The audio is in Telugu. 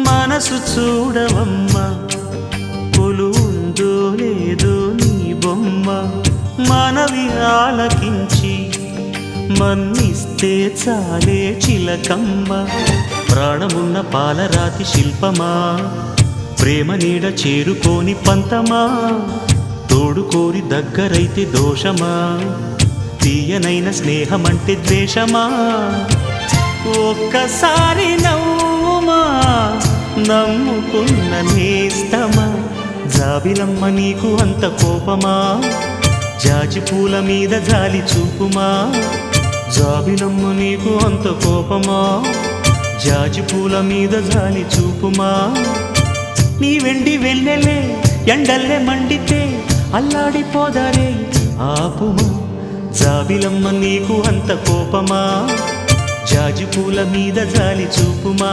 మనసు చూడవమ్మా కొలువుందో లేదో నీ బొమ్మ మనవి ఆలకించి మన్నిస్తే చాలే చిలకమ్మ ప్రాణమున్న పాలరాతి శిల్పమా ప్రేమ నీడ చేరుకోని పంతమా తోడుకోరి దగ్గరైతే దోషమా తీయనైన స్నేహమంటే ద్వేషమా ఒక్కసారి నవ్వుమా నమ్ముకున్న నేస్తమా జాబిలమ్మ నీకు అంత కోపమా జాజి పూల మీద జాలి చూపుమా జాబిలమ్మ నీకు అంత కోపమా జాజి పూల మీద జాలి చూపుమా నీ వెండి వెన్నెలే ఎండల్లే మండితే అల్లాడిపోదారే ఆపుమా జాబిలమ్మ నీకు అంత కోపమా జాజి పూల మీద జాలి చూపుమా